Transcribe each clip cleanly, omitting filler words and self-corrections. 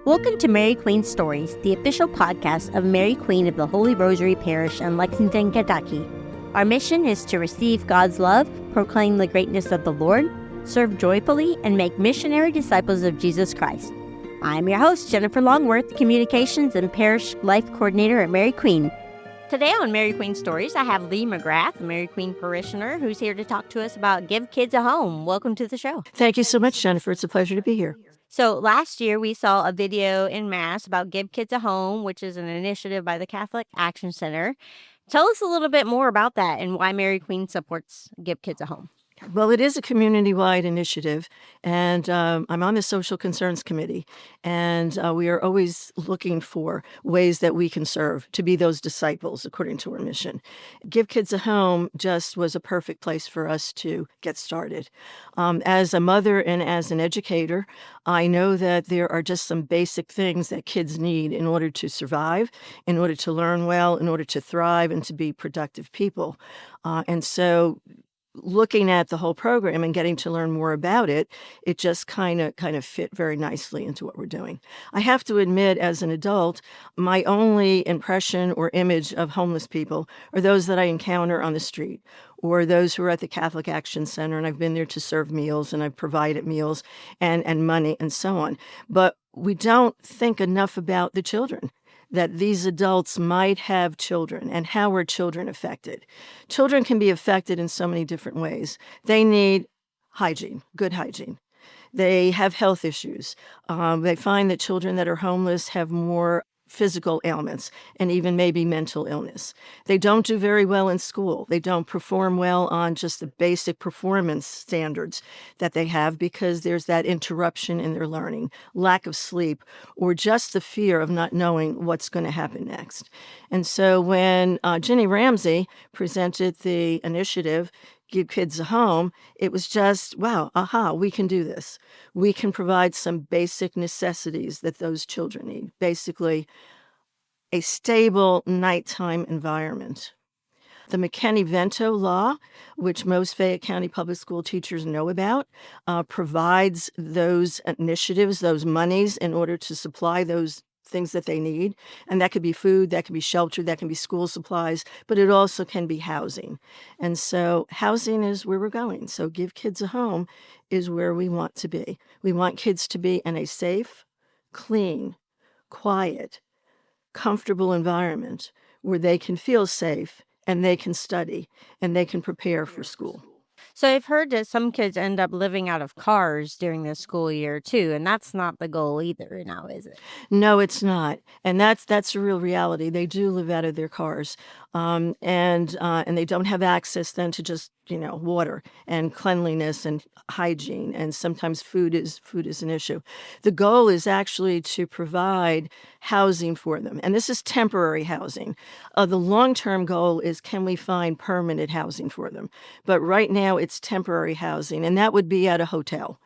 Welcome to Mary Queen Stories, the official podcast of Mary Queen of the Holy Rosary Parish in Lexington, Kentucky. Our mission is to receive God's love, proclaim the greatness of the Lord, serve joyfully, and make missionary disciples of Jesus Christ. I'm your host, Jennifer Longworth, Communications and Parish Life Coordinator at Mary Queen. Today on Mary Queen Stories, I have Lee McGrath, a Mary Queen parishioner, who's here to talk to us about Give Kids a Home. Welcome to the show. Thank you so much, Jennifer. It's a pleasure to be here. So last year, we saw a video in Mass about Give Kids a Home, which is an initiative by the Catholic Action Center. Tell us a little bit more about that and why Mary Queen supports Give Kids a Home. Well, it is a community-wide initiative, and I'm on the Social Concerns Committee, and we are always looking for ways that we can serve to be those disciples according to our mission. Give Kids a Home just was a perfect place for us to get started. As a mother and as an educator, I know that there are just some basic things that kids need in order to survive, in order to learn well, in order to thrive, and to be productive people. And so looking at the whole program and getting to learn more about it, it just kind of fit very nicely into what we're doing. I have to admit, as an adult, my only impression or image of homeless people are those that I encounter on the street or those who are at the Catholic Action Center, and I've been there to serve meals and I've provided meals and money and so on. But we don't think enough about the children, that these adults might have children, and how are children affected. Children can be affected in so many different ways. They need hygiene, good hygiene. They have health issues. They find that children that are homeless have more physical ailments and even maybe mental illness. They don't do very well in school. They don't perform well on just the basic performance standards that they have because there's that interruption in their learning, lack of sleep, or just the fear of not knowing what's going to happen next. And so when Jenny Ramsey presented the initiative, Give Kids a Home, it was just, wow, we can do this. We can provide some basic necessities that those children need. Basically, a stable nighttime environment. The McKinney-Vento law, which most Fayette County public school teachers know about, provides those initiatives, those monies in order to supply those things that they need. And that could be food, that can be shelter, that can be school supplies, but it also can be housing. And so housing is where we're going. So Give Kids a Home is where we want to be. We want kids to be in a safe, clean, quiet, comfortable environment where they can feel safe and they can study and they can prepare for school. So I've heard that some kids end up living out of cars during the school year too, and that's not the goal either now, is it? No, it's not. And that's a real reality. They do live out of their cars. And they don't have access then to just, water and cleanliness and hygiene. And sometimes food is an issue. The goal is actually to provide housing for them. And this is temporary housing. The long-term goal is, can we find permanent housing for them? But right now it's temporary housing, and that would be at a hotel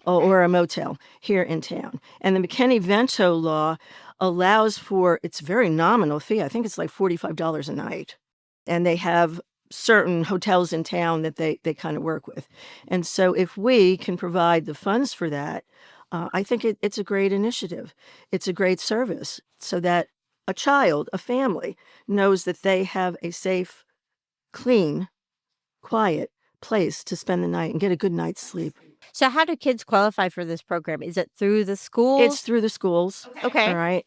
or a motel here in town. And the McKinney-Vento law allows for, it's a very nominal fee. I think it's like $45 a night. And they have certain hotels in town that they kind of work with. And so if we can provide the funds for that, I think it's a great initiative. It's a great service so that a child, a family, knows that they have a safe, clean, quiet place to spend the night and get a good night's sleep. So how do kids qualify for this program? Is it through the schools? It's through the schools. Okay. All right.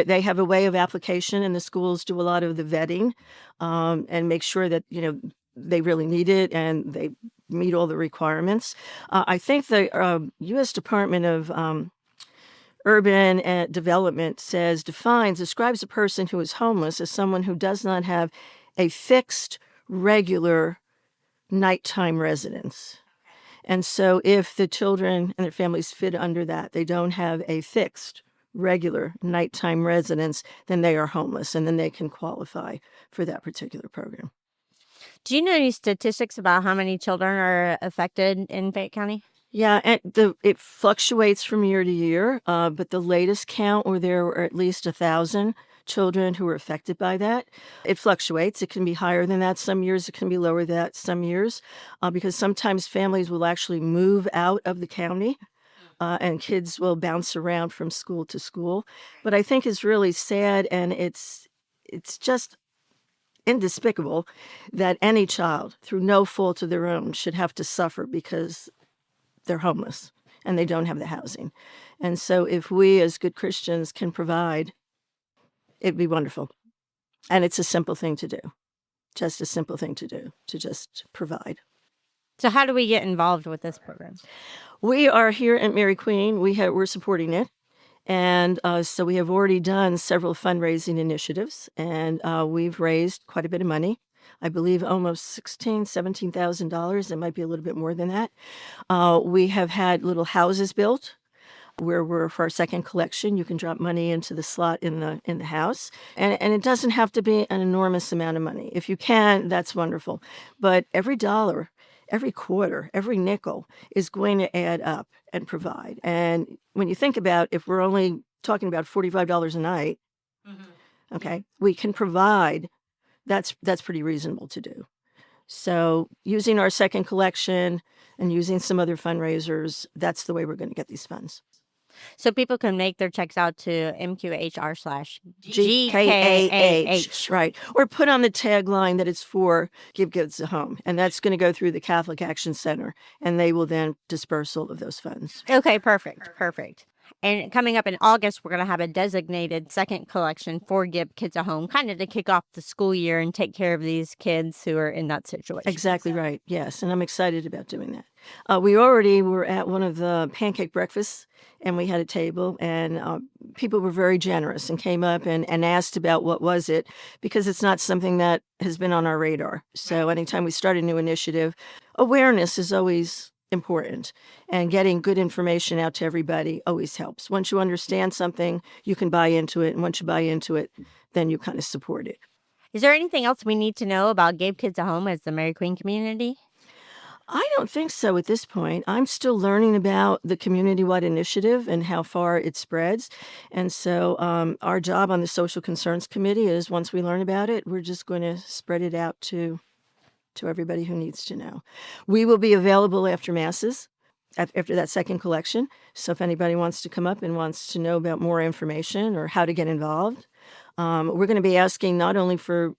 They have a way of application, and the schools do a lot of the vetting and make sure that, they really need it and they meet all the requirements. I think the U.S. Department of Urban Development describes a person who is homeless as someone who does not have a fixed, regular nighttime residence. And so if the children and their families fit under that, they don't have a fixed, regular nighttime residence, then they are homeless, and then they can qualify for that particular program. Do you know any statistics about how many children are affected in Fayette County? Yeah, and it fluctuates from year to year, but the latest count where there were at least 1,000 children who were affected by that. It fluctuates. It can be higher than that. Some years it can be lower than that some years, because sometimes families will actually move out of the county and kids will bounce around from school to school. But I think it's really sad, and it's just indespicable that any child, through no fault of their own, should have to suffer because they're homeless and they don't have the housing. And so if we as good Christians can provide, it'd be wonderful. And it's a simple thing to do, just a simple thing to do, to just provide. So how do we get involved with this program? We are here at Mary Queen. We're supporting it. And so we have already done several fundraising initiatives, and we've raised quite a bit of money. I believe almost $17,000. It might be a little bit more than that. We have had little houses built where we're, for our second collection, you can drop money into the slot in the house. And it doesn't have to be an enormous amount of money. If you can, that's wonderful. But every dollar, every quarter, every nickel is going to add up and provide. And when you think about, if we're only talking about $45 a night, okay, we can provide. That's pretty reasonable to do. So using our second collection and using some other fundraisers, that's the way we're going to get these funds. So people can make their checks out to MQHR/GKAH. Right. Or put on the tagline that it's for Give Kids a Home. And that's going to go through the Catholic Action Center. And they will then disperse all of those funds. Okay, perfect. And coming up in August, we're going to have a designated second collection for Give Kids a Home, kind of to kick off the school year and take care of these kids who are in that situation. Exactly right. Yes. And I'm excited about doing that. We already were at one of the pancake breakfasts, and we had a table, and people were very generous and came up and asked about what was it, because it's not something that has been on our radar. So anytime we start a new initiative, awareness is always important, and getting good information out to everybody always helps. Once you understand something, you can buy into it, and once you buy into it, then you kind of support it. Is there anything else we need to know about Give Kids a Home as the Mary Queen community? I don't think so at this point. I'm still learning about the community-wide initiative and how far it spreads. And so our job on the Social Concerns Committee is, once we learn about it, we're just going to spread it out to everybody who needs to know. We will be available after Masses, after that second collection. So if anybody wants to come up and wants to know about more information or how to get involved, we're going to be asking not only for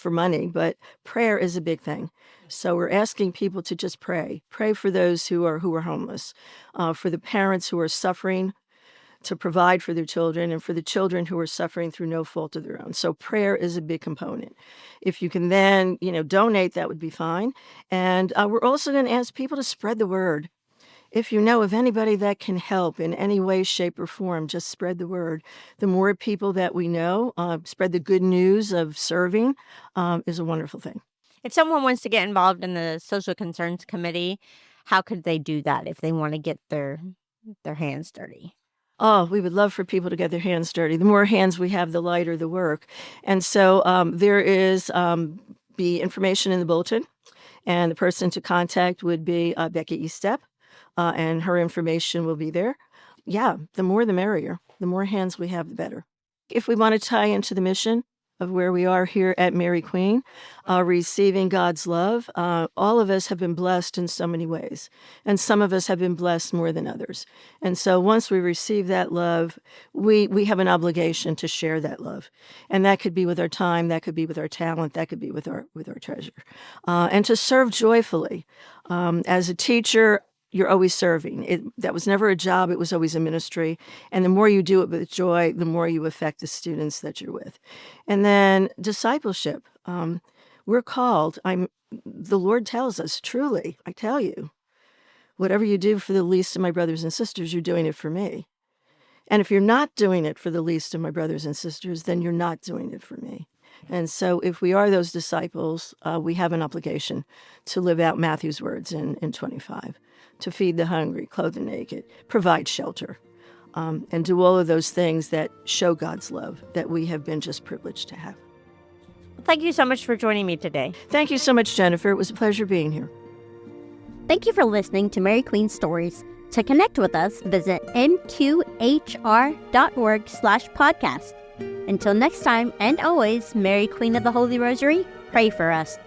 money, but prayer is a big thing. So we're asking people to just pray for those who are homeless, for the parents who are suffering, to provide for their children, and for the children who are suffering through no fault of their own. So prayer is a big component. If you can then, donate, that would be fine. And we're also going to ask people to spread the word. If you know of anybody that can help in any way, shape, or form, just spread the word. The more people that we know, spread the good news of serving, is a wonderful thing. If someone wants to get involved in the Social Concerns Committee, how could they do that if they want to get their hands dirty? Oh, we would love for people to get their hands dirty. The more hands we have, the lighter the work. And so there is the information in the bulletin, and the person to contact would be Becky Estep, and her information will be there. Yeah, the more the merrier. The more hands we have, the better. If we want to tie into the mission of where we are here at Mary Queen, receiving God's love, all of us have been blessed in so many ways, and some of us have been blessed more than others. And so once we receive that love, we have an obligation to share that love, and that could be with our time, that could be with our talent, that could be with our treasure, and to serve joyfully. As a teacher, you're always serving. That was never a job. It was always a ministry. And the more you do it with joy, the more you affect the students that you're with. And then discipleship. We're called. The Lord tells us, truly, I tell you, whatever you do for the least of my brothers and sisters, you're doing it for me. And if you're not doing it for the least of my brothers and sisters, then you're not doing it for me. And so if we are those disciples, we have an obligation to live out Matthew's words in 25, to feed the hungry, clothe the naked, provide shelter, and do all of those things that show God's love that we have been just privileged to have. Thank you so much for joining me today. Thank you so much, Jennifer. It was a pleasure being here. Thank you for listening to Mary Queen Stories. To connect with us, visit mqhr.org/podcast. Until next time, and always, Mary Queen of the Holy Rosary, pray for us.